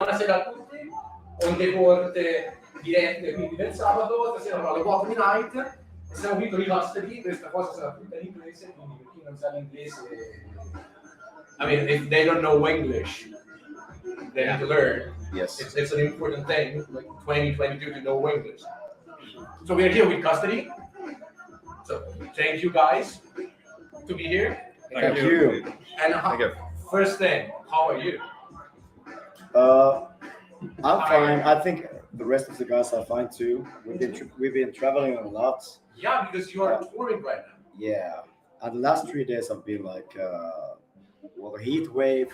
Buonasera a tutti, Onde Corte dirette quindi del sabato, stasera avrò Lobotomy Night e siamo qui con i nostri, questa cosa sarà tutta in inglese, quindi per chi non sa l'inglese, I mean, if they don't know English, they need to learn. Yes. It's an important thing, like 2022 to know English. So we are here with custody, so thank you guys to be here. Thank you. And Thank you. first thing, how are you? I'm fine. I think the rest of the guys are fine too. We've been traveling a lot. Yeah, because you are touring right now. Yeah, and the last 3 days have been like a heat wave.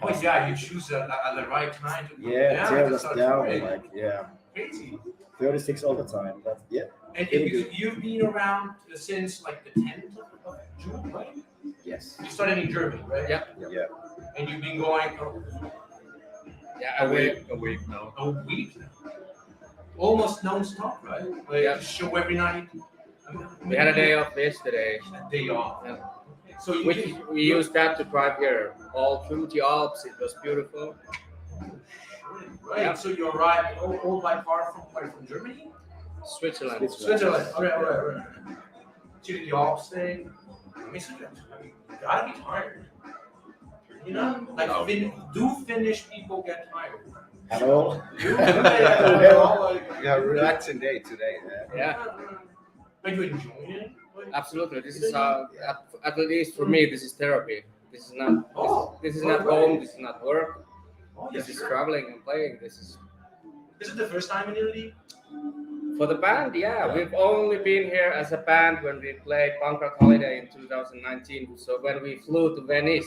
Oh yeah, you choose at the right time. Tear us down. touring. Like Crazy. 36 all the time. But yeah. And you've been around since like the 10th of June, right? Yes. You started in Germany, right? Yeah. And you've been going A week now. a week now. Almost non-stop, right? Like Yeah. show every night. We had a day off yesterday, A day off. Yeah. So you which we used that to drive here all through the Alps. It was beautiful. right. Yeah. So you arrived all by car from Germany? Switzerland. Switzerland. All right. To the Alps thing. I mean, you gotta be tired. You know, like do Finnish people get tired? At all. Yeah, relaxing day today. Yeah, Are you enjoying it? absolutely. This is at least for me, this is therapy. This is not. This is not right. home. This is not work. Oh, This yes, is sure. traveling and playing. This is Is it the first time in Italy? for the band. Yeah, we've only been here as a band when we played Punk Rock Holiday in 2019. So when we flew to Venice.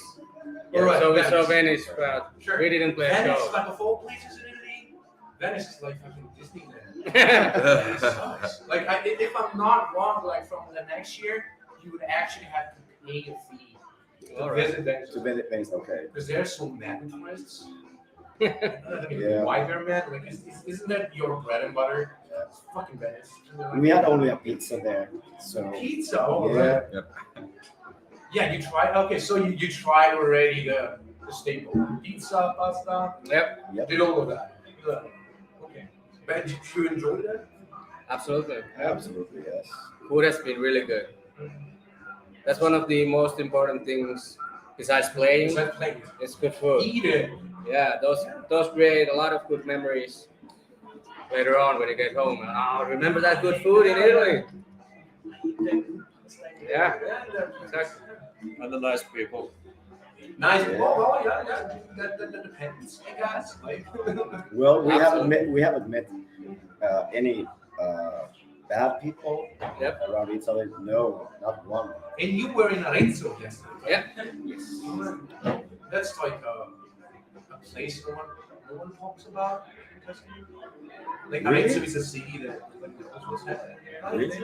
Alright, So we Venice. saw Venice, but Sure. we didn't play a Venice, show. like of all places in Italy, Venice is like fucking Disneyland. It sucks. Like, if I'm not wrong, like from the next year, you would actually have to pay a fee to Alright. visit Venice. To Venice, okay. Because they're so mad tourists. Yeah. Why they're mad? Like, isn't that your bread and butter? It's fucking Venice. And they're like, We had only a pizza there, so pizza. Oh, yeah. right. Yeah, you tried. Okay, so you tried already the staple pizza, pasta. Yep, Did all of that. Yeah. Okay. But did you enjoy that? absolutely. Absolutely yes. Food has been really good. That's one of the most important things besides playing. Besides playing, It's good food. eat it. Yeah, those create a lot of good memories later on when you get home. Oh, remember that good food in Italy? Yeah, exactly. And the nice people. Nice. Yeah. Oh, yeah. That depends, I guess. Like, Well, we Absolutely. haven't met any bad people Yep. around Italy. No, not one. and you were in Arezzo yesterday. Yeah. Yes. That's like a place no one talks about. Like Really? Arezzo is a city that like was happening. Really?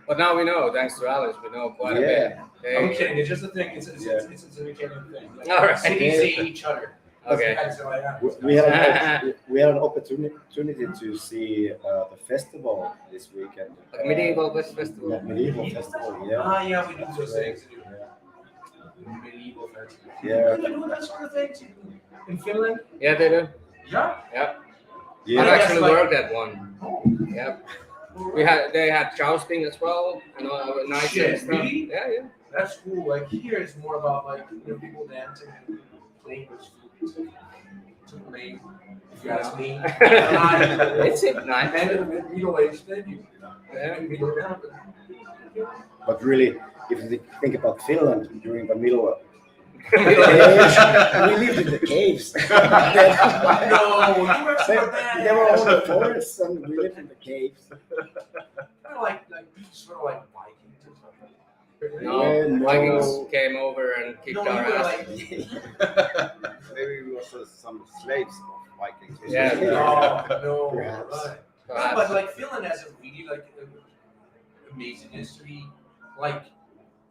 But now we know, thanks to Alice, we know quite a bit. I'm They- kidding. It's just a thing. It's an Italian thing. Like, All right. cities hate each other. Okay. That's the kind of We had an opportunity to see the festival this weekend. Like medieval festival. Yeah, medieval festival. Yeah. Yeah, we do those things. Yeah. Medieval festival. Yeah. You do that sort of things in Finland? Yeah, they do. Yeah. Yep. Yeah. I've I guess actually like- worked at one. Oh. Yep. They had jousting as well, and all nice Shit, and stuff. really? Yeah. That's cool. Like here, it's more about like people dancing and playing with food. It's lame, if you ask me. It's nice. And middle-aged then Yeah. But really, if you think about Finland during the middle of we lived in the caves. No, you were so bad. They were all the forests, and we lived in the caves. Kind of like sort of like Vikings or something. No, No. Vikings came over and kicked No, you our were ass. like Maybe we also some slaves of Vikings. Yeah. no, Perhaps. right. No, Perhaps. but like Finland has a really like amazing history. Like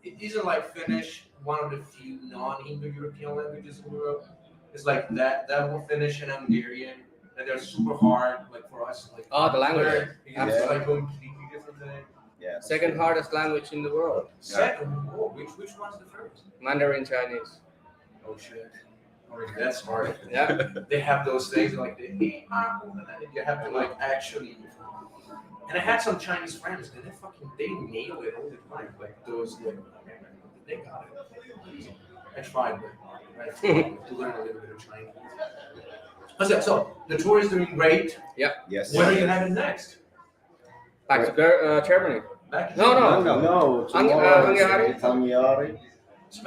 it isn't like Finnish, one of the few non-Indo-European languages in Europe. It's like that one Finnish and Hungarian, and they're super hard. Like for us, like Oh, the language. because it's like completely different thing. Yeah. Second hardest language in the world. Second, which one's the first? Mandarin Chinese. Oh shit. That's hard. Yeah. They have those things like and then you have to like actually. And I had some Chinese friends, and they nail it all the time. Like those, they got it. I tried, but I tried to learn a little bit of Chinese. So the tour is doing great. Yes. When are you headed next? Back to Germany. Back to No. No, Hungary? Hungary.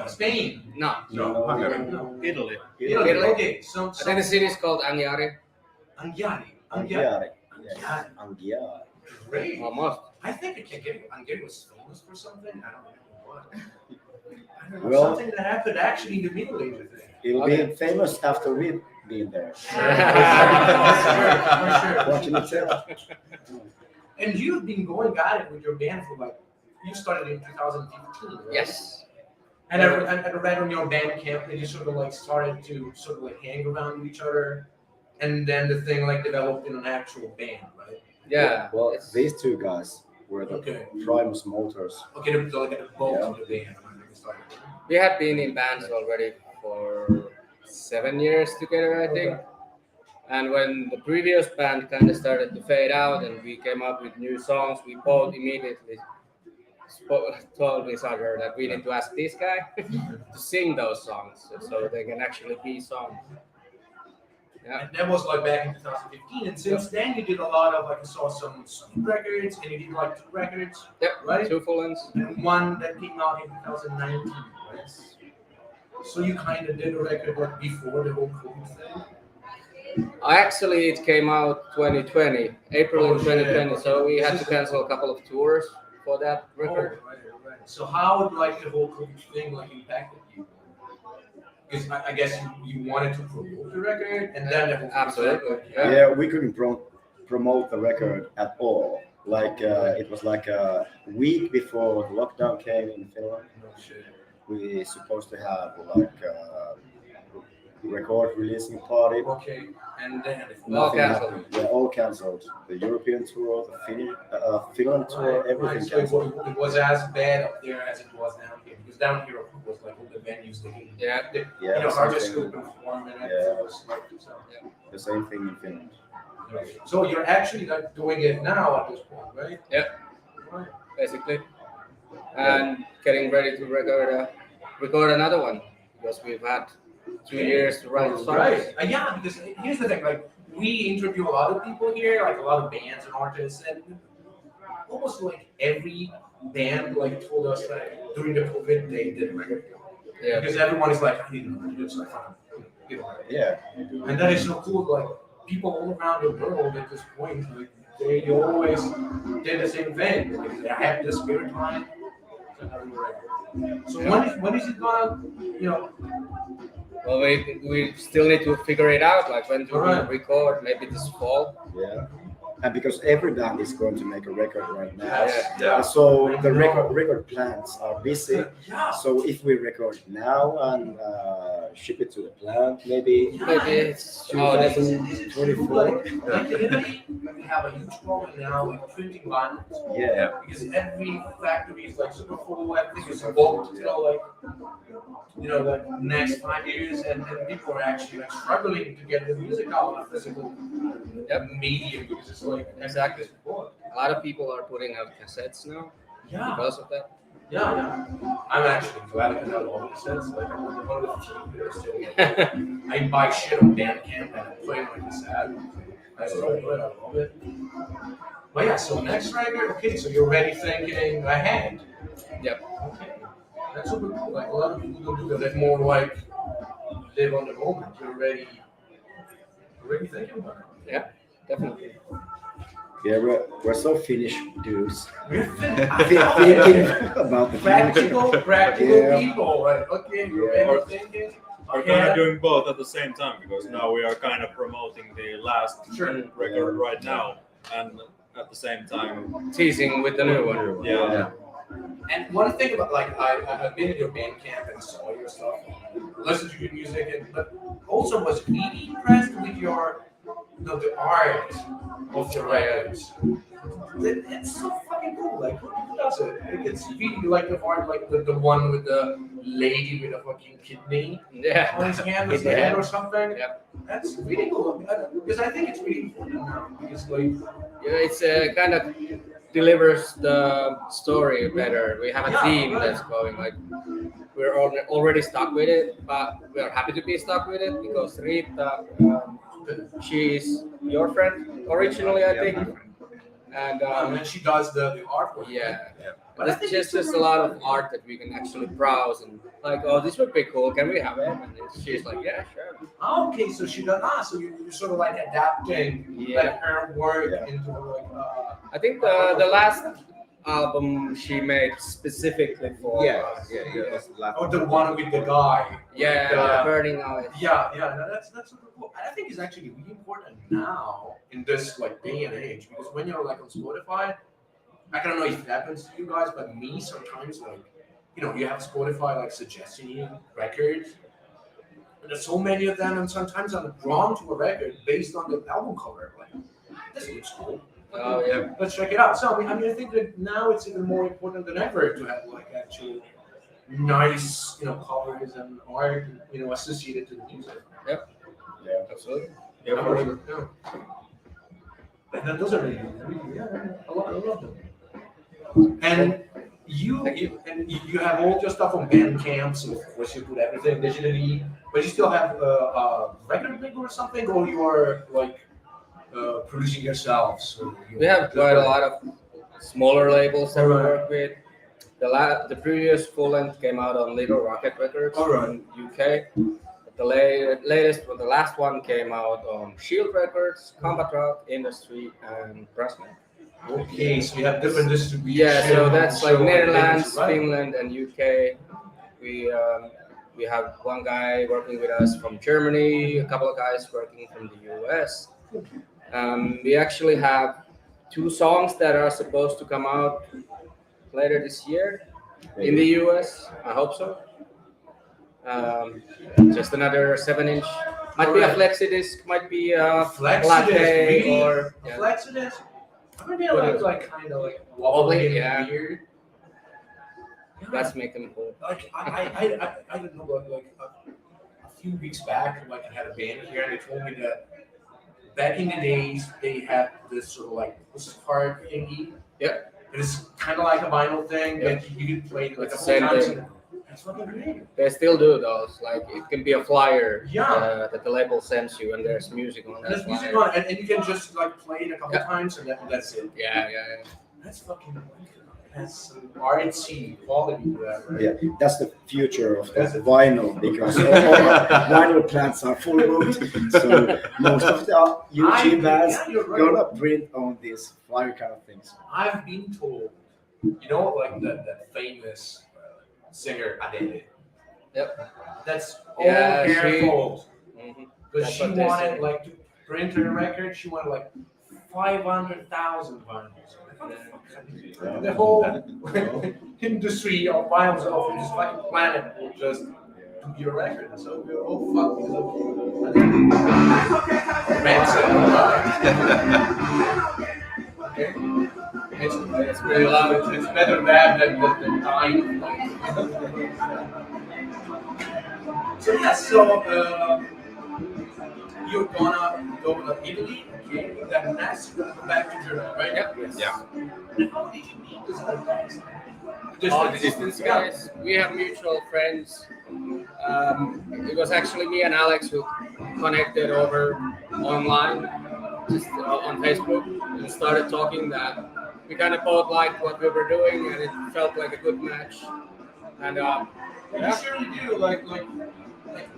Spain. No. No. Italy. Italy. Italy. Okay, I think the city is called Anghiari. Anghiari. Yes. Anghiari. Great. Almost. I think Anghiari was famous for something. I don't know what. I don't know, Well- something that happened actually in the Middle Ages. It'll Okay. be famous after we've been there. For sure. What can you tell? And you've been going at it with your band for you started in 2015, right? Yes. And I read on your band camp that you sort of started to sort of hang around with each other, and then the thing developed in an actual band, right? Yeah. Well, it's- these two guys were the Okay. primus motors. Okay, the bulk of the band when you started. we had been in bands already for 7 years together, I think. And when the previous band kind of started to fade out and we came up with new songs, we both immediately told each other that we need to ask this guy to sing those songs so they can actually be songs. Yeah. And that was back in 2015, and since then you did a lot of I saw some records, and you did 2 records, Yep. right? 2 full lengths. And one that came out in 2019, right? So you kind of did a record before the whole COVID thing. Actually, it came out 2020, April in 2020. So we had to cancel a couple of tours for that record. Oh, right. So how would the whole COVID thing impacted you? Because I guess you wanted to promote the record, and then the whole Absolutely. Yeah. Yeah, we couldn't promote the record at all. It was a week before the lockdown came in Finland. No shit. We supposed to have record releasing party. Okay, and then All Nothing canceled. happened. Yeah, all cancelled. The European tour, the Finland tour, Right, everything so canceled. it was as bad up there as it was down here. Because down here it was all the venues they Yeah. Yeah, hardest something- to perform and Yeah. it was so. the same thing in Finland. So you're actually doing it now at this point, right? Yeah. Right. Basically, and getting ready to record another one because we've had 2 years to write songs. Right. Yeah, because here's the thing, we interview a lot of people here, a lot of bands and artists, and almost every band told us that during the COVID they did a record. Yeah. Because everyone is I need to do this, Yeah. and that is so cool. People all around the world at this point, they always did the same thing. They have this spirit line. So when is it gonna, Well, we still need to figure it out. When do Alright. we record? Maybe this fall. Yeah. And because every band is going to make a record right now, Yes. Yeah. so the record plants are busy. Yeah. So if we record now and ship it to the plant, maybe Maybe it's this is 2024. In Italy, we have a huge problem now with printing vinyls. Yeah. Because every factory is super full, everything is booked till next 5 years, and people are actually struggling to get the music out on a physical medium because it's Exactly. before. A lot of people are putting out cassettes now Yeah, because of that. yeah. I'm actually glad I can have all the sets. I'm one of the few that are still. I buy shit on Bandcamp and I play it like a sad. I still play it, I love it. But yeah, so next record, okay, so you're already thinking ahead. Yep. Okay. That's super cool. A lot of people don't do that. They're more live on the moment. You're already thinking about it. Yeah, definitely. Yeah, we're so Finnish dudes. We're Thinking about the practical Yeah. people. Right? Okay, you're Yeah. already thinking. We're kind of doing both at the same time because now we are kind of promoting the last Sure. record right now, and at the same time, Teasing with the new one. yeah. And one thing about I've been in your band camp and saw your stuff, listened to your music, but also was really impressed with your the art of the records. It's so fucking cool. Who does it? It's really the art, the one with the lady with a fucking kidney Yeah. on his hand or Yeah. or something. Yep. That's really cool. Because I think it's really important now. Because like, Yeah, it's kind of delivers the story better. We have a Yeah, theme right. that's going like we're already stuck with it, but we are happy to be stuck with it because Rita, she's your friend originally, I think, and and she does the artwork. yeah. Yeah. But I There's think just it's there's a lot of art that we can actually browse and like, oh, this would be cool. Can we have it? And she's like, yeah, sure. Okay, so she does. So you're sort of like adapting Yeah. like her work Yeah. into like. I think the last album she made specifically for Yeah, us. yeah, yeah. That's the last Or the one with the guy. Yeah, The- Burning Eyes. Yeah, no, that's super cool. And I think it's actually really important now in this like day and age because when you're like on Spotify, I don't know if it happens to you guys, but me sometimes like you have Spotify like suggesting you records. And there's so many of them, and sometimes I'm drawn to a record based on the album cover. Like, this looks cool. Oh yeah. Let's check it out. So I mean, I think that now it's even more important than ever to have like actual nice, covers and art, associated to the music. Absolutely. Yeah, for sure. Yeah. And those are really, I love them. And you have all your stuff on Bandcamp, so of course you put everything digitally, but you still have a record label or something, or you are like producing yourselves. We have quite a lot of smaller labels that we Alright. work with. The previous full length came out on Little Rocket Records Alright. in UK. The the last one came out on Shield Records, Combat Rock, Industry, and Pressman. Okay, so you have different distribution. Yeah, so that's like so Netherlands, right? Finland, and UK. We have one guy working with us from Germany, a couple of guys working from the US. We actually have 2 songs that are supposed to come out later this year in the US. I hope so. Just another 7-inch. Might be a flexi disc, might be a Flexidisc, latte, really? or A yeah. Flexidisc? I mean, like kind of like wobbly Wobbly, and yeah. weird. Let's make them cool. Like I don't know, like a few weeks back, like I had a band here, and they told me that back in the days they had this sort of like this card thingy. Yeah. It's kind of like a vinyl thing Yeah. that you could play like It's a the couple same times. thing. And that's fucking great. They still do those. Like it can be a flyer Yeah. that the label sends you, and there's music on And that there's music flyer. on it, and you can just like play it a couple Yeah. times, and that's it. Yeah. That's fucking. That's some artsy quality to that, right? Yeah, that's the future of the vinyl because all vinyl plants are full booked. So most of the YouTube bands Yeah, you're right. gonna print on these flyer kind of things. I've been told, like that famous singer Adele. Yep. That's all Yeah, her she- fault. Mhm. Because That's she what they wanted say. like to print her record. She wanted like 500,000 vinyls. Yeah. The whole industry of vinyls of this fucking planet will just do your record. So we're all fucked because of Okay. It's pretty loud. It's better that than dying. So yeah, you're gonna go to Italy, okay? Then next you're gonna go back to Germany, right? Yep. Yeah. And how did you meet this other guys? All the distance guys. We have mutual friends. It was actually me and Alex who connected over online, just on Facebook, and started talking. That we kind of both liked what we were doing, and it felt like a good match. And You surely do, like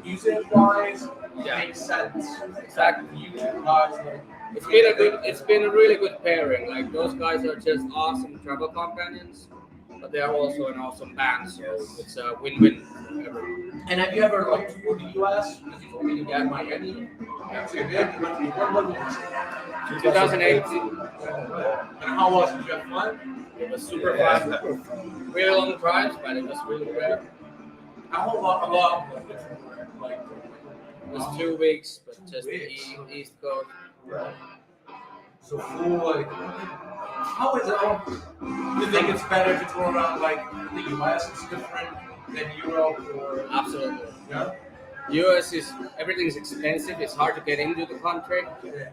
music-wise, Yeah. makes sense. Exactly. You guys, like, it's been a really good pairing. Like those guys are just awesome travel companions, but they are also an awesome band. So it's a win-win. And have you ever like toured the US? Because you told me you got Miami. So you did. What was it? 2018. And how was it? Did you have fun? It was super fun. Really long drives, but it was really great. How long? Like, It was 2 weeks, but 2 just weeks. East Coast. So full, like, how is it? Do you think it's better to tour around like the US? It's different. than Europe or Absolutely. yeah? US is everything's expensive. It's hard to get into the country. Yeah.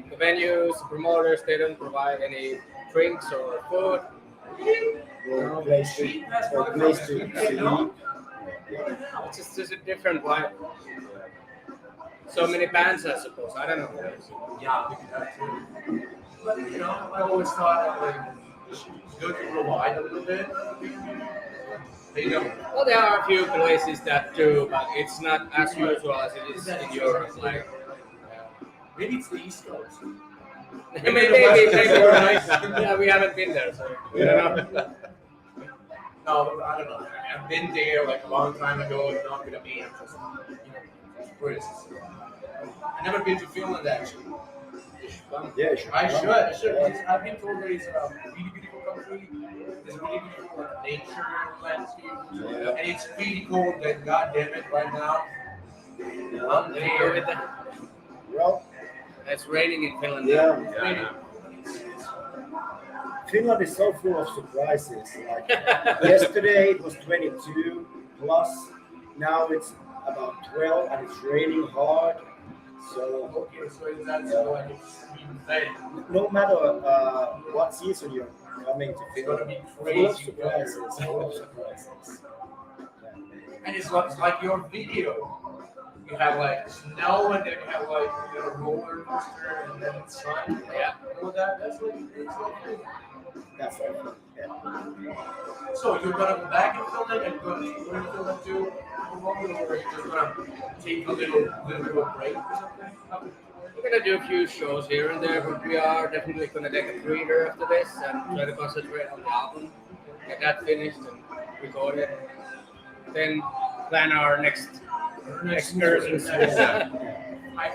The venues, the promoters, they don't provide any drinks or food. Or place to, or place to sleep. It's just a different vibe. So many bands, I suppose. I don't know. Yeah, maybe that too. But you know, I always thought like it's good to provide a little bit. They don't. Well, there are a few places that do, but it's not as usual as it is in Europe. Like, Maybe it's the East Coast. maybe We're nice. yeah, we haven't been there, so we don't know. No, I don't know. I've been there like a long time ago. It's not with a band, just tourists. I've never been to Finland actually. Yeah, you should. I should. I should. I've been told that it's a really beautiful country. There's really beautiful nature landscape, Yeah. and it's really cold. That God damn it, right now. I'm there. Well, It's raining in Finland. yeah. Maybe. Finland is so full of surprises. Like yesterday it was 22 plus. Now it's about 12 and it's raining hard. So Okay, so that's like it's even no matter what season you're coming to It's gonna Finland, be full of crazy. surprises. Full of surprises. And it's like your video. You have like snow, and then you have like a roller coaster, and then it's sun. Yeah. All that. That's like it's like. That's all. Yeah. So you're gonna go back in Finland and go to Finland too, or you're just gonna take a little bit of a break or something? We're gonna do a few shows here and there, but we are definitely gonna take a breather after this and try to concentrate on the album, get that finished and record it. Then plan our next excursions. 5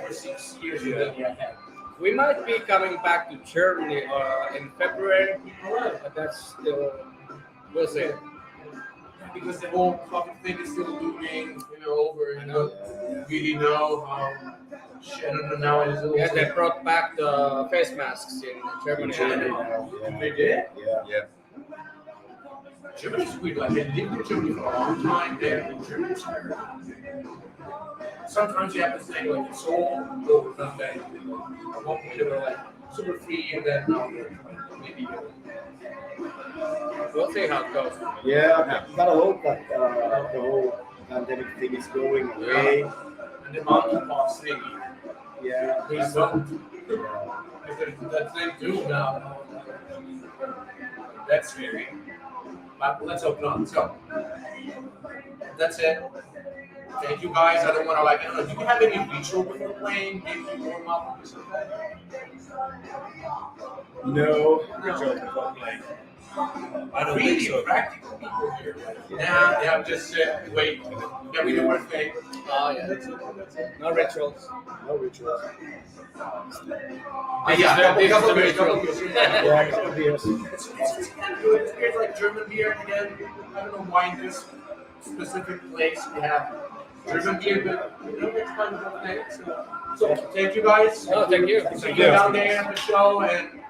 or 6 years you're gonna be ahead. We might be coming back to Germany in February, Alright. but that's still we'll see. Because the whole COVID thing is still looming, over. You don't really know how. Shit, I don't know now. It is a Yeah, little. they brought back the face masks in Germany. They did. Yeah. Germany's weird. Like, I lived in Germany for a long time. There, Germany's weird. Sometimes you have to say, like, it's all over nothing. At one point, they were like super free, and then now they're maybe. We'll see how it goes. Yeah, gotta hope that the whole pandemic thing is going away. And the monkeypox thing, Yeah. there's some. That thing too now. That's scary. But let's hope not. So, that's it. Thank you guys. I don't want to like. I don't know. Do you have any ritual before playing? Maybe warm up or something? No. Ritual before playing. I don't Really think so. practical people here. Nah, yeah, I'm just wait. Yeah, we do our thing. Oh yeah, no rituals. No rituals. Yeah, This is couple the beers, couple ritual. beers. Yeah, a couple beers. It's kind of good. It's like German beer again. I don't know why in this specific place we have German beer, but it's kind of a thing. So thank you guys. Oh, thank you. See you down there at the show and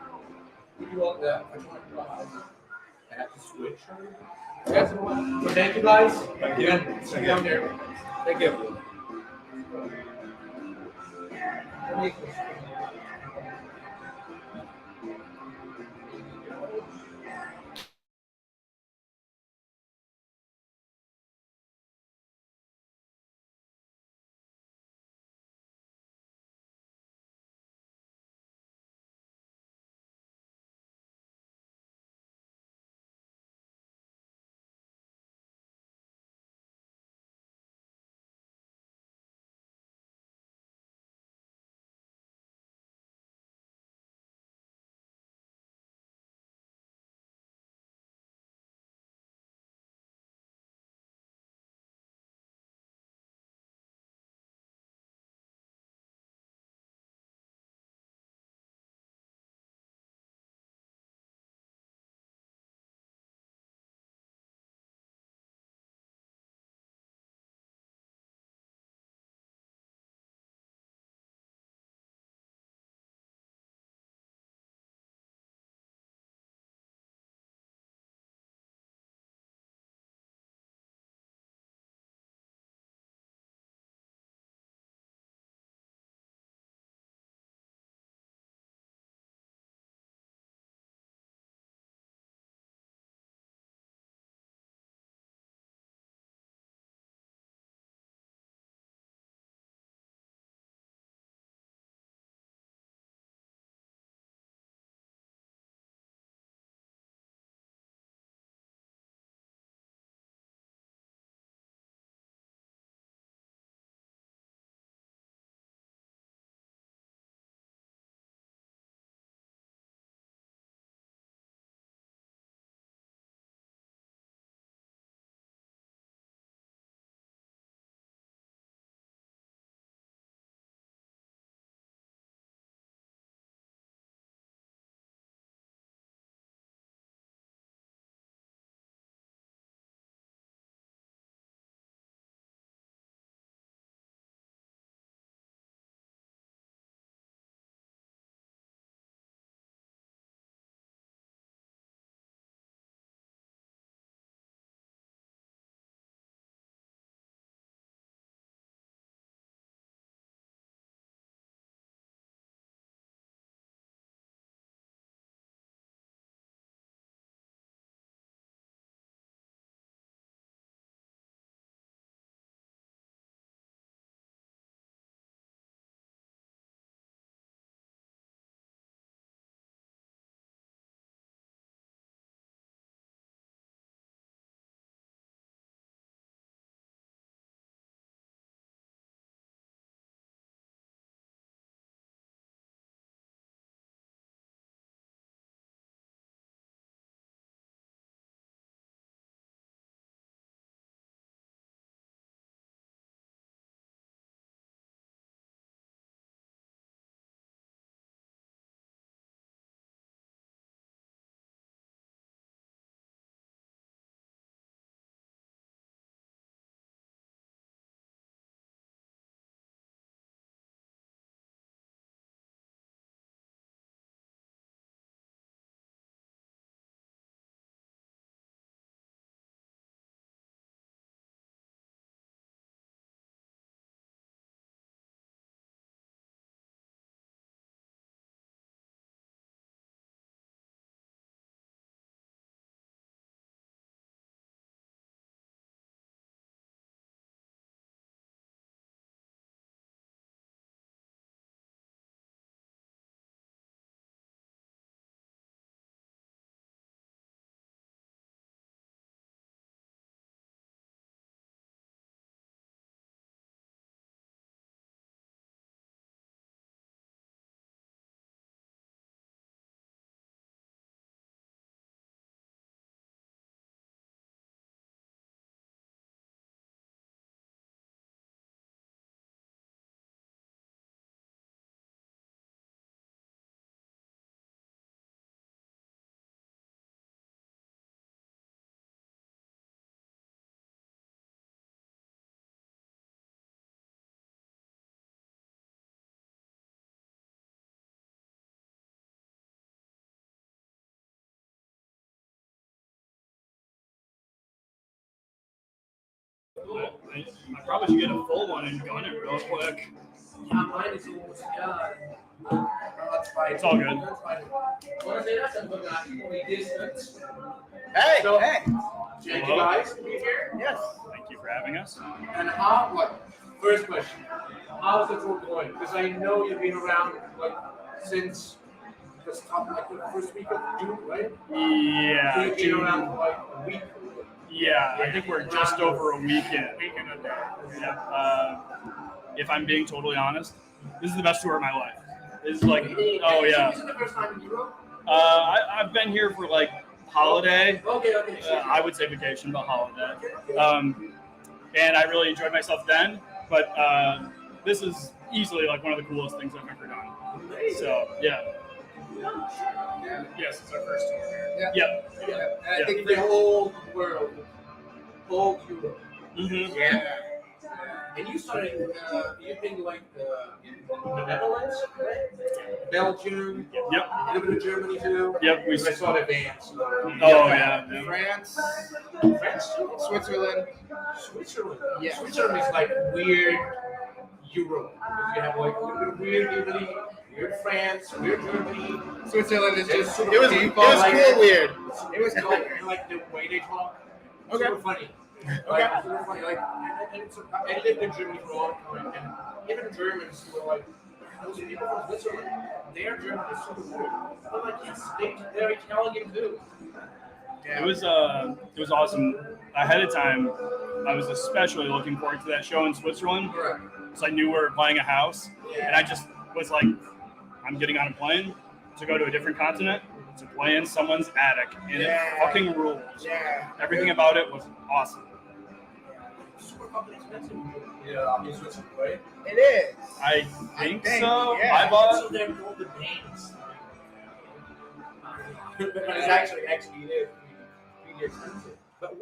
we do all that. I have to switch. Yes. So thank you guys. Thank you. And see you down there. Thank you. I probably should get a full one and gun it real quick. Yeah, mine is almost that's fine. It's all good. That's fine. Wanna say that's a good only distance. Hey, So- hey. Thank you guys for being here. Yes. Thank you for having us. And first question, how's the tour going? Because I know you've been around since the first week of June, right? Yeah. So you've been around for a week. Yeah, I think we're just over a weekend. Yeah. If I'm being totally honest, this is the best tour of my life. This is like, oh yeah. Is it the first time in Europe? I've been here for like holiday. Okay. I would say vacation, but holiday. And I really enjoyed myself then. But this is easily like one of the coolest things I've ever done. So yeah. Yes, it's our first tour here. Yeah. Yep. And I think the whole world, whole Europe. Mm-hmm. Yeah. And you started, you've been in the Netherlands, right? Belgium, Yep. a little bit of Germany too. Yep. I saw the bands. Oh yeah. France, France too? Switzerland. Switzerland. Yeah. Switzerland is like weird Europe. Because you have a little bit of weird Italy, weird France, weird Germany. Switzerland is just. It was cool weird. It was cool. And like the way they talk, Okay. super funny. Super funny. I lived in Germany for a long time, and even Germans were like, those people from Switzerland, their German is super weird. I'm like, yes, they're Italian too. It was awesome. Ahead of time, I was especially looking forward to that show in Switzerland Correct. because I knew we were playing a house, and I just was like, I'm getting on a plane to go to a different continent to play in someone's attic, and it fucking rules. Yeah. Everything about it was awesome. Super fucking expensive. Yeah, in Switzerland, right? It is. I think think, so. yeah. I bought. So they're called the bands. But it's actually it is pretty expensive. But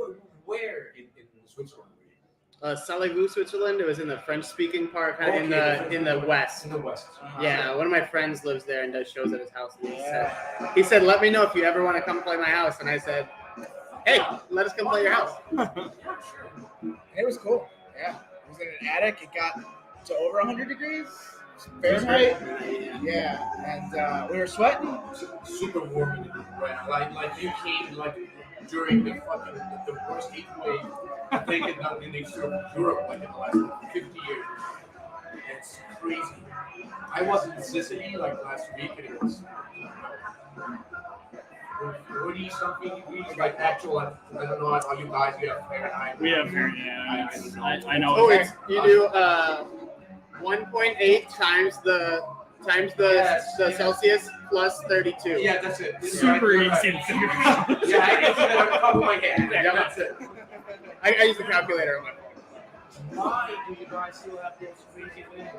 where in Switzerland were you? Salivou, Switzerland. It was in the French-speaking part, kind of in the west. In the west. Yeah, one of my friends lives there and does shows at his house. And he said, "Let me know if you ever want to come play my house." And I said, "Hey, let us come play your house." Yeah, sure. It was cool. Yeah. It was in an attic. It got to over 100 degrees Fahrenheit. Yeah. And we were sweating. Super warm in the room, right? Like you came during the worst heat wave I think in the history of Europe in the last 50 years. It's crazy. I was in Sicily last week and it was 30 something degrees, actual. I don't know how you guys have Fahrenheit. We have here, yeah. I know. Oh, you do 1.8 times the Celsius plus 32. Yeah, that's it. Super You're easy to figure out. Yeah, I can see that on the top of my head. Yeah, that's it. I use the calculator on my phone. Why do you guys still have those crazy things?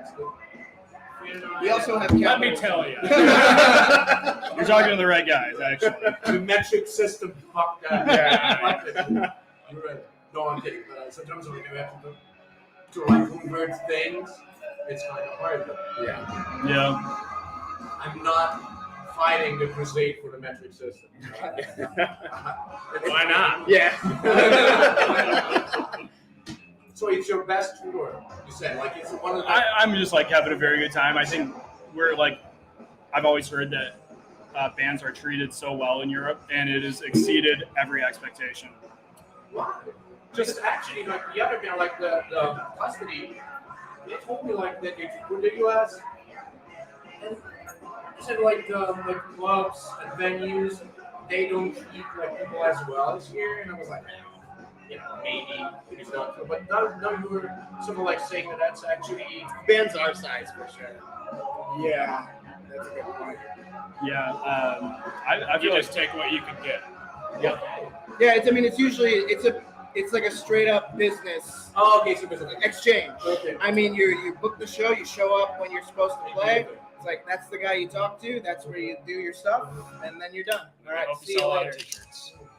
We also have. Let me tell you. You're talking to the right guys, actually. The metric system fucked that. Yeah. You're right. No, I'm kidding. But sometimes when you have to convert things, it's kind of hard. Though. Yeah. I'm not fighting the crusade for the metric system. Why not? Yeah. So it's your best tour, you said. It's one of the. I'm just having a very good time. I think we're I've always heard that bands are treated so well in Europe, and it has exceeded every expectation. Wow. Just actually, the other band, the custody, they told me that they tour the US, and they said the clubs and venues, they don't treat people as well as here, and I was like, maybe it is not true, but now you were sort of saying that's actually Bands our size for sure. Yeah. That's a good point. Yeah. I feel just take what you can get. Yeah. Yeah. It's usually it's like a straight up business. Oh, okay, so basically Exchange. Okay. I mean, you book the show, you show up when you're supposed to play. It's that's the guy you talk to. That's where you do your stuff, and then you're done. All right, see you later.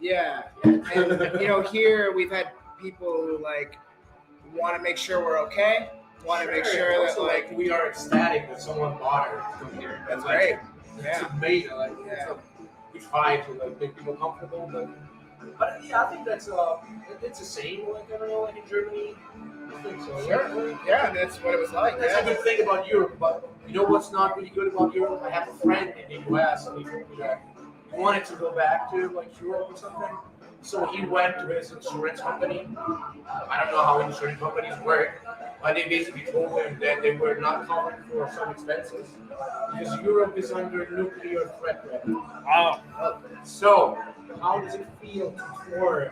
Yeah, and here we've had people who want to make sure we're okay. Want to make sure that also, we are ecstatic that someone bothered to come here. That's great. It's Yeah. amazing. We try to make people comfortable, but But yeah, I think that's it's the same. Like I don't know, like in Germany. I think so. Sure. Yeah, that's what it was like. That's a Yeah. good thing about Europe. But you know what's not really good about Europe? I have a friend in the US, and he told me that he wanted to go back to like Europe or something. So he went to his insurance company. I don't know how insurance companies work, but they basically told him that they were not covered for some expenses because Europe is under nuclear threat right now. Wow. So, how does it feel to tour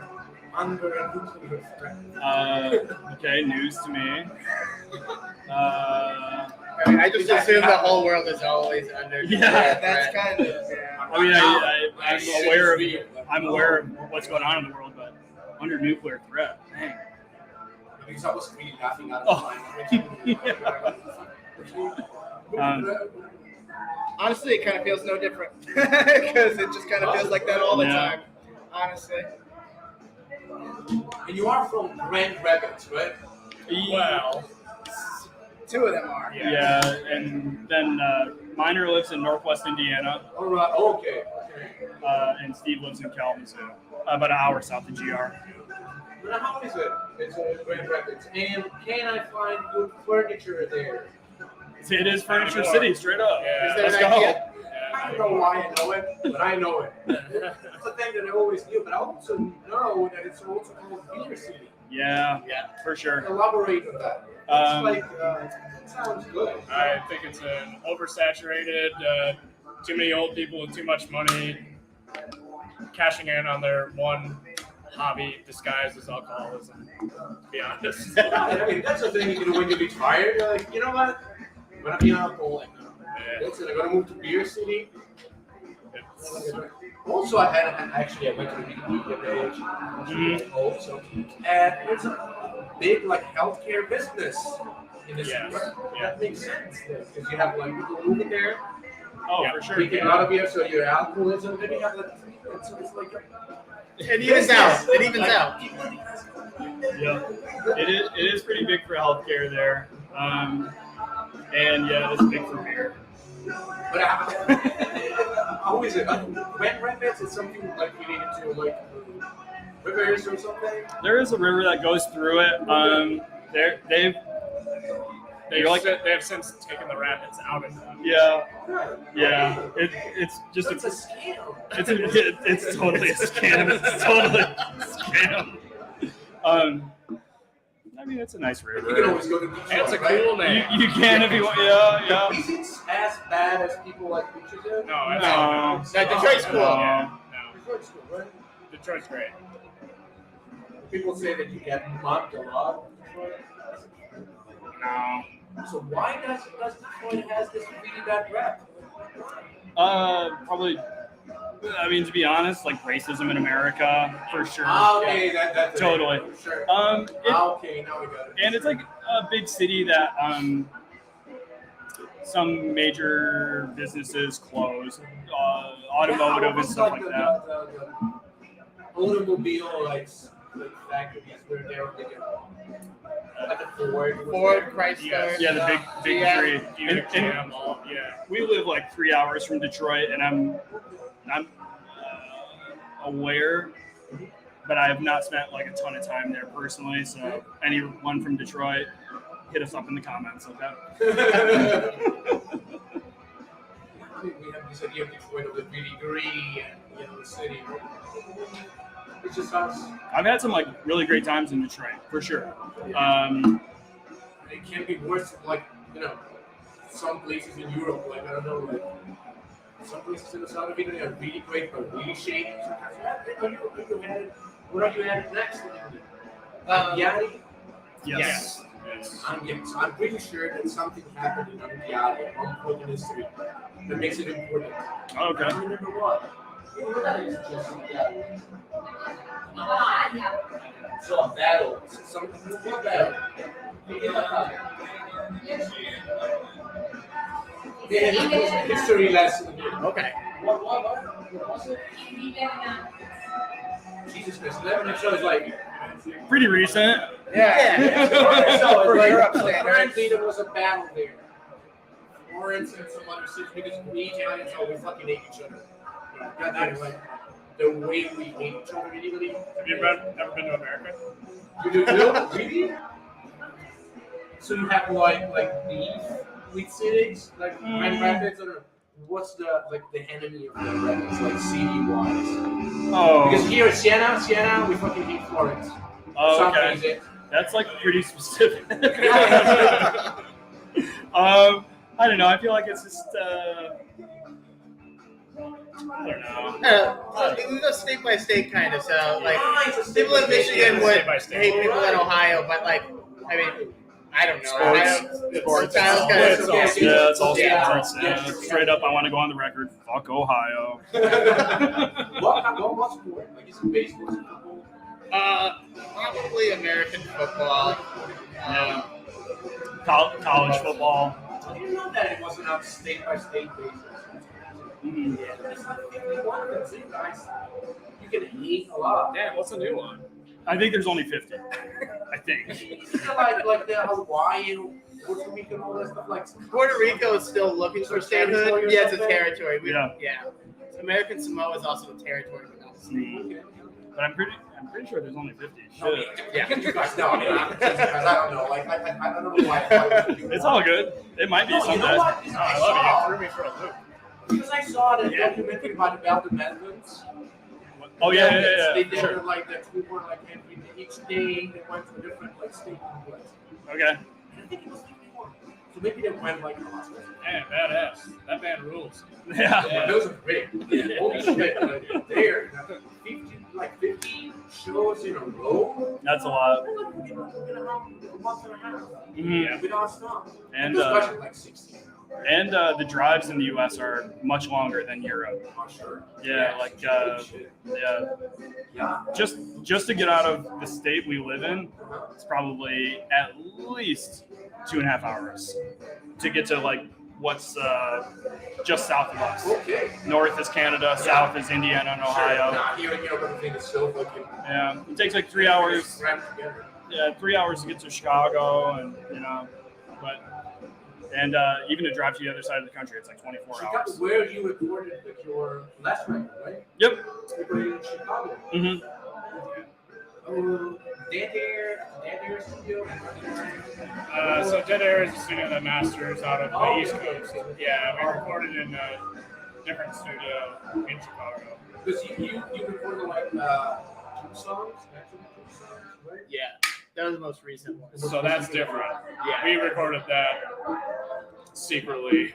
under a nuclear threat? Okay, news to me. I mean, I just assume the whole world is always under. Yeah, That's kind of. Yeah. I mean, I'm aware of what's going on in the world, but under nuclear threat. Dang. Because I was really laughing out of mind. Honestly, it kind of feels no different because it just kind of feels like that all the time. Honestly. And you are from Grand Rapids, right? Well, two of them are. Yeah, and then Minor lives in Northwest Indiana. All right. Okay. And Steve lives in Kalamazoo, about an hour south of GR. Now, how is it? It's Grand Rapids. And can I find good furniture there? It is Furniture City, straight up. Is there Let's an go. idea? I don't know why I know it, but I know it. It's a thing that I always knew, but I also know that it's also called Beer City. Yeah, for sure. Elaborate on that. It sounds good. I think it's an oversaturated, too many old people with too much money cashing in on their one hobby disguised as alcoholism, to be honest. I mean, that's the thing you can do when you retire. You're like, you know what? I'm going to be an alcoholic now. That's it. I'm going to move to Beer City. Also, I went to the Wikipedia page also, and there's a big like healthcare business in this city. That makes sense because you have like people moving there. Oh, for sure. Drinking a lot of beer, so your alcoholism. Then you have like treatment, so it's like It evens out. It evens out. Yeah, it is pretty big for healthcare there, and yeah, it's big for beer. But how is it? Grand Rapids is something like related to like rivers or something. There is a river that goes through it. They've They have since taken the rapids out of them. yeah. It's just It's a scam. It's totally a scam. It's totally a scam. I mean, it's a nice river. You can always go to Detroit. It's a right? cool name. You can if you want. Yeah. Is it as bad as people like pictures it? No, it's No. Detroit's cool. Yeah, no. Detroit's cool, right? Detroit's great. People say that you get mugged a lot. No. So why does Detroit has this really bad rap? Probably. I mean, to be honest, like racism in America, for sure. Okay, that's Totally. Sure. Okay, now we got it. And it's like a big city that some major businesses close, automotive and stuff like that. The automobile like factories where they're like a Ford, Chrysler. Yeah, the big GM. three. And we live like 3 hours from Detroit, and I'm aware, but I have not spent like a ton of time there personally. So anyone from Detroit, hit us up in the comments, okay? We have this idea of Detroit of the really green and city. It's just us. I've had some like really great times in Detroit, for sure. It can't be worse. Like some places in Europe, like I don't know, like some places in the south of Italy are really great but really shady. What are you at next? Yadi? Yes. I'm pretty sure that something happened in Yadi at one point in history that makes it important. Okay. I don't remember what. So a battle. What battle? Yeah, it was a history lesson. Okay. What was it? Jesus Christ, 11 episodes like Pretty recent. Yeah. So For it's Europe like, standards. apparently there was a battle there. Florence and some other cities because we Italians all we fucking hate each other. Got that right. the way we hate each other in Italy. Have you ever been to America? You do too? Really? So you have like beef with cities, like Grand Rapids, or what's the enemy of Grand Rapids, like city wise? Oh. Because here at Siena, we fucking hate Florence. Oh, okay. Something That's like pretty specific. I don't know. I feel like it's just. I don't know. We go state by state kind of. So like it's a state people in by state, Michigan yeah, would state by state. hate people in Ohio, but like I mean, I don't know. Sports. Styles kind of- Yeah, it's all Yeah. sports. Yeah. Straight up, I want to go on the record. Fuck Ohio. what sport? Like is it baseball? Is it football? Probably American football. Yeah. College football. I didn't know that it wasn't on state by state basis. Mhm. Yeah, there's like 51 of them, guys. You can hate a lot. Damn, what's a new one? I think there's only 50. I think. Is it like the Hawaiian, Puerto Rican, all that stuff? Like Puerto Rico is still looking for Territory statehood. or Yeah, it's a something? territory. Yeah. American Samoa is also a territory, but not a state. But I'm pretty sure there's only 50. No, Shit. yeah, you guys know. I mean, I don't know. Like, I don't know why. It's all good. It might be No, you someday. know what? Oh, I love it. You threw me for a loop. Because I saw the documentary about the Belgian Netherlands. Oh yeah. They did Sure. like that we were like every each day they went to a different like state complex. Okay. And I think it was 51. So maybe they went like Man, badass. That band rules. Yeah. those are great. Holy shit. There 50 shows in a row. That's a lot. In a month and a half. Mhm. Without stop. And Those guys are like 60 now. And the drives in the U.S. are much longer than Europe. I'm sure. Yeah, like Yeah. just to get out of the state we live in, it's probably at least 2.5 hours to get to like what's just south of us. Okay. North is Canada, south is Indiana and Ohio. Nah, here, everything is so fucking Yeah, it takes like 3 hours. crammed together. Yeah, 3 hours to get to Chicago, and even to drive to the other side of the country, it's like 24 hours. Where you recorded like, your last record, right? Yep. You recorded in Chicago. Mhm. Dead Air Studio. So Dead Air is a studio that masters out of the East Coast. Yeah, we recorded in a different studio in Chicago. Because you recorded like 2 songs, actually 2 songs, right? Yeah, that was the most recent one. So that's different. Yeah. We recorded that secretly.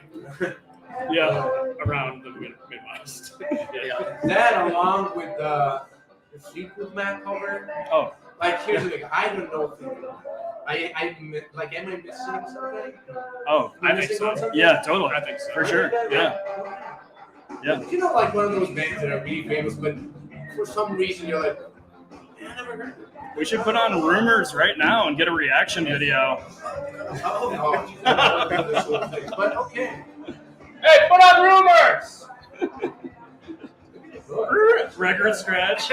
Around the Midwest. Yeah. That along with the Fleetwood Mac cover. Oh. Like here's the thing, I don't know if am I missing something? Oh, I think so. Yeah, totally. I think so. For sure. Yeah. Yeah. You know, like one of those bands that are really famous, but for some reason you're like, I never heard of it. We should put on Rumors right now and get a reaction video. Oh, but okay. Hey, put on Rumors! Record scratch.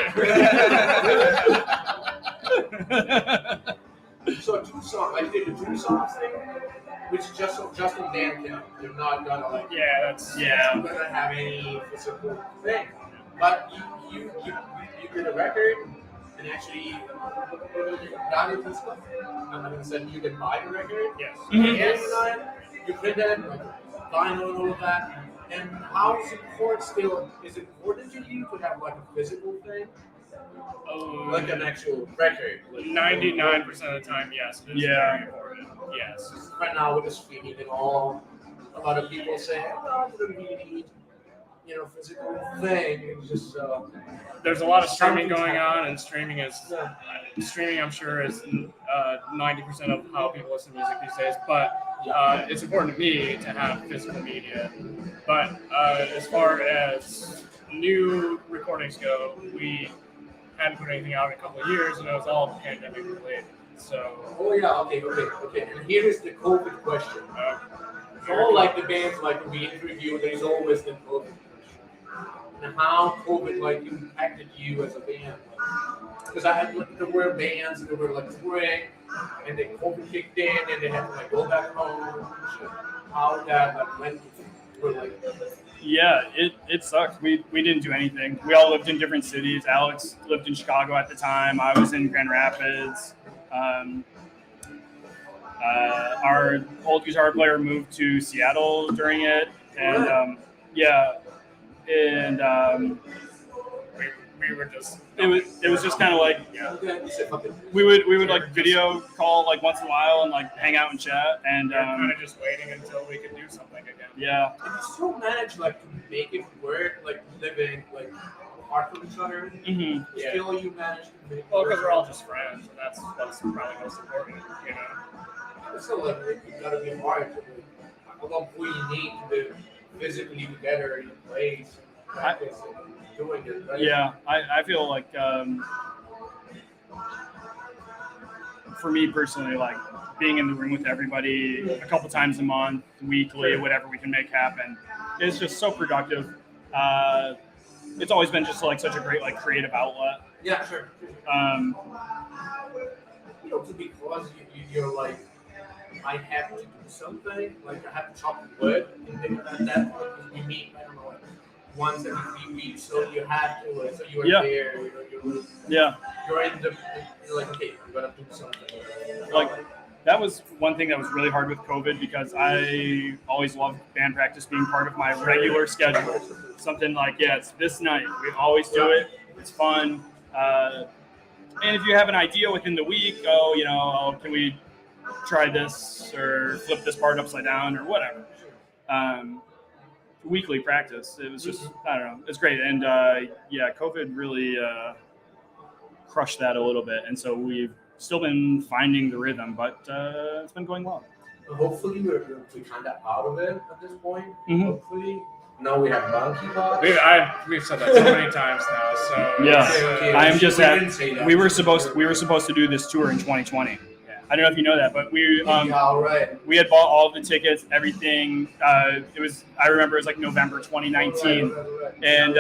So 2 songs, like they did the 2 songs thing, which is just on Bandcamp. They're not gonna like, Yeah, that's not gonna have any physical thing. But you did a record and actually got into stuff. I'm not gonna say you can buy the record. yes. And you printed it, like vinyl and all of that. And how is it important to you to have like a physical thing? Like an actual record? 99% of the time, yes. It is Yeah. very important. Yes. Right now with the streaming and all, a lot of people say, oh, you don't really need, physical thing. It's just There's a lot of streaming going on, and streaming, I'm sure, is 90% of how people listen to music these days. But it's important to me to have physical media. But as far as new recordings go, we hadn't put anything out in a couple of years, and it was all pandemic related. So. Oh yeah, okay. And here is the COVID question. All like the bands like we interview, there's always the COVID question. And how COVID like impacted you as a band? Because there were bands that were like touring, and then COVID kicked in, and they had to like go back home. How that like went were like Yeah, it sucked. We didn't do anything. We all lived in different cities. Alex lived in Chicago at the time. I was in Grand Rapids. Our old guitar player moved to Seattle during it, and We were just. it was just kind of like we would like video call like once in a while and like hang out and chat, and kind of just waiting until we could do something again. yeah. And you still manage like to make it work, like living like apart from each other. Mm-hmm. Yeah. Still, you manage to make it Well, work. because we're all just friends, and that's what's probably most important, you know. It's still like you gotta be hard to like, at one point you need to be physically together in a place, practice, and doing it. Right? Yeah, I feel like for me personally, like being in the room with everybody a couple times a month, weekly, whatever we can make happen, is just so productive. It's always been just like such a great like creative outlet. Yeah, sure. You know, to be close, you're like, I have to do something. Like I have to chop wood, and then at that point we meet. I don't know, like once every 3 weeks, so you have to. So you are Yeah. there. You're in the. You're like, okay, we're gonna do something. Like that was one thing that was really hard with COVID because I always loved band practice being part of my regular schedule. Something like, yeah, it's this night. We always do it. It's fun. And if you have an idea within the week, can we try this or flip this part upside down or whatever. Weekly practice. It was just, I don't know. It's great. And COVID really crushed that a little bit. And so we've still been finding the rhythm, but it's been going well. Hopefully we're kind of out of it at this point. Mhm. Hopefully. Now we have monkeypox. We've said that so many times now. So Yeah. Okay, I am just we at, didn't say that. we were supposed to do this tour in 2020. I don't know if you know that, but we yeah, all right. we had bought all of the tickets, everything. I remember it was like November 2019. Right. And,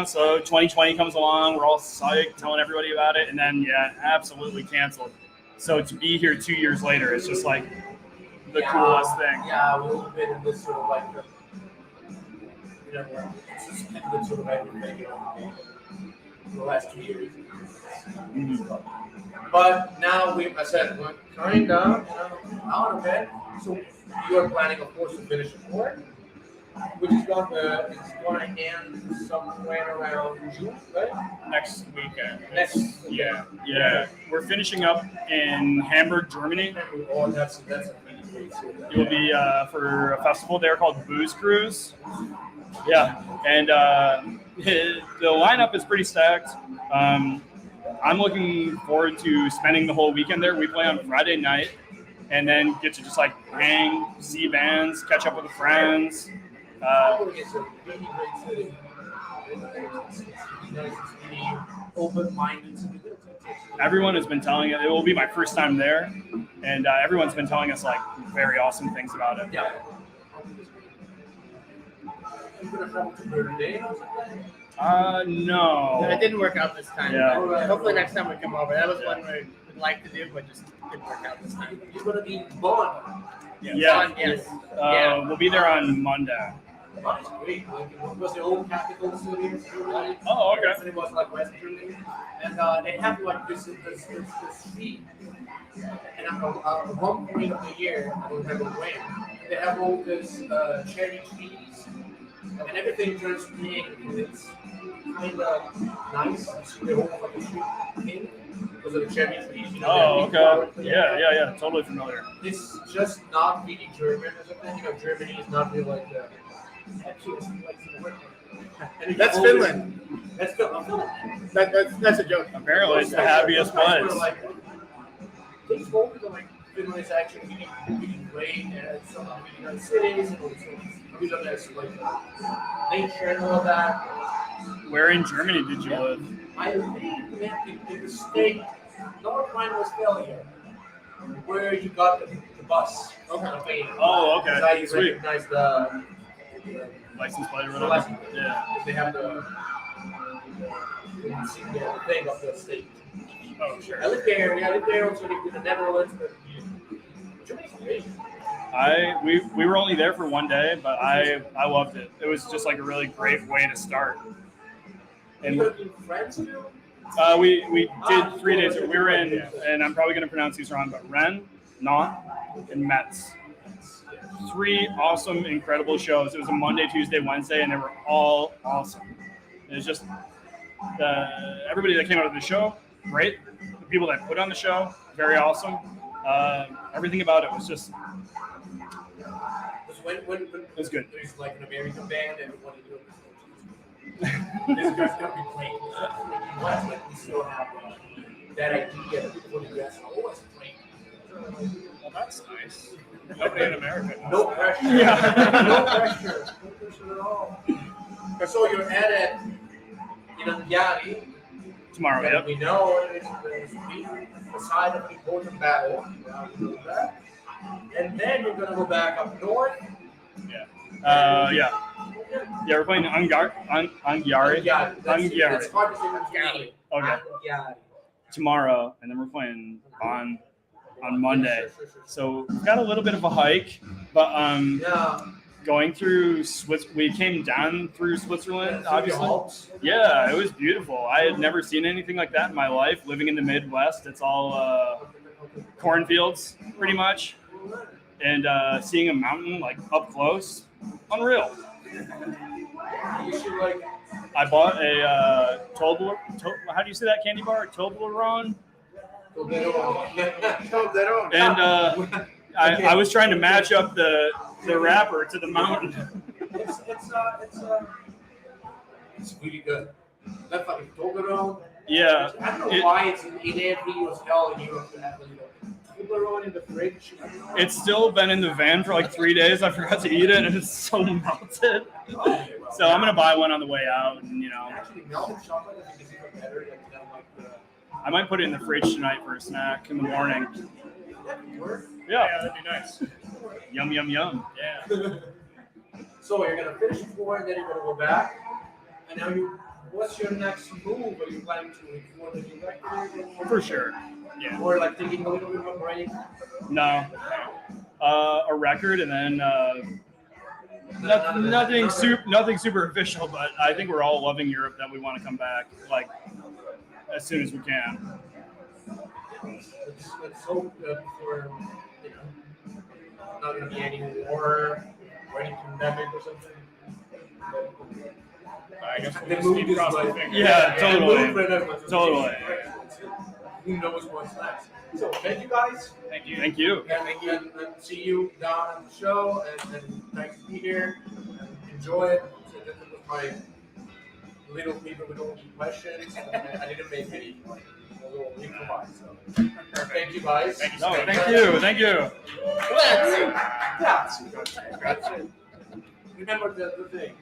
so 2020 comes along, we're all psyched, telling everybody about it, and then, absolutely canceled. So to be here 2 years later is just like the coolest thing. Yeah, we've been in this sort of like, it's suspended sort of everything, for the last 2 years. But now we're kind of out of it. So you are planning, of course, to finish the tour, which is going to end somewhere around June, right? next weekend. Yeah. We're finishing up in Hamburg, Germany. Oh, that's a really great city. It will be for a festival there called Booze Cruise. Yeah, and the lineup is pretty stacked. I'm looking forward to spending the whole weekend there. We play on Friday night, and then get to just like hang, see bands, catch up with the friends. Hamburg is a really great city. It's really nice. It's really open-minded. Everyone has been telling it will be my first time there, and everyone's been telling us like very awesome things about it. Yeah. You gonna travel to Berlin or something? No. It didn't work out this time. Yeah. But hopefully next time we come over. That was one we'd like to do, but just didn't work out this time. You're gonna be in Bonn. Yeah. Yes. We'll be there on Monday. Bonn is great. Like, it was the old capital city in Germany. Oh, okay. And it was like West Germany, and they have like this street. And at one point of the year, I don't remember when, they have all this cherry trees, and everything turns pink. And it's kind of nice. You see the whole fucking street pink because of the cherry trees. Oh, okay. Yeah. Totally familiar. It's just not really German or something. Germany is not really like the. Actually, it's like the word. And That's always- Finland. That's Finland. That's a joke. Apparently, it's the happiest place. They told me that Finland is actually really, really great, and it's some really nice cities, and also really nice nature and all of that. Where in Germany did you live? I lived in the state, North Rhine-Westphalia, where you got the bus. Okay. Oh, okay. I Sweet. recognize the License plate or the whatever. license. Yeah. They have the thing of the state. Oh, sure. I lived there. I lived there. Also lived in the Netherlands. But Germany's great. We were only there for one day, but I loved it. It was just like a really great way to start. And You been friends too? we did 3 days. We were in, and I'm probably going to pronounce these wrong, but Rennes, Nantes, and Metz. 3 awesome, incredible shows. It was a Monday, Tuesday, Wednesday, and they were all awesome. It was just everybody that came out of the show, great. The people that put on the show, very awesome. Everything about it was just. When it was good. There's like an American band, everybody doing this guy's gonna be playing. Like we still have that idea that people in the US always playing. Well, that's nice. Nobody in America knows No that. pressure. Yeah. No pressure. No pressure at all. So you're at it in Anghiari. Tomorrow, And yep. we know it's the side of the important battle. And then you're gonna go back up north. Yeah, we're playing Anghiari. Anghiari. Anghiari. It's hard to say Anghiari. Okay. Anghiari. Tomorrow, and then we're playing on Monday. So we've got a little bit of a hike, but going through we came down through Switzerland, obviously. Yeah, it was beautiful. I had never seen anything like that in my life. Living in the Midwest, it's all cornfields, pretty much, and seeing a mountain like up close, unreal. You should like. I bought a how do you say that candy bar? Toblerone. And I was trying to match up the wrapper to the mountain. It's really good. That fucking Toblerone. Yeah. I don't know why it's in every hotel in Europe. Toblerone in the fridge. It's still been in the van for like 3 days. I forgot to eat it, and it's so melted. So I'm gonna buy one on the way out, and Actually, melted chocolate I think is even better than I might put it in the fridge tonight for a snack in the morning. Yeah, that'd be nice. Yum yum yum. Yeah. So you're gonna finish before, and then you're gonna go back. And now what's your next move? Are you planning to record the new record? For sure. Yeah. Or like taking a little bit of a break? No. A record, and then nothing super official, but I think we're all loving Europe that we want to come back like as soon as we can. Let's hope that for not gonna be any war or any pandemic or something. I guess The we'll just mood keep is crossing like- fingers. Yeah, the mood right now totally. is- Totally. Who knows what's next? So thank you guys. Thank you. Thank you. And see you down at the show, and thanks to be here. And enjoy it. So this was my little people with all the questions. I didn't make any a little improvise. So thank you guys. Thank you. No, thank you. Grazie. Remember the thing.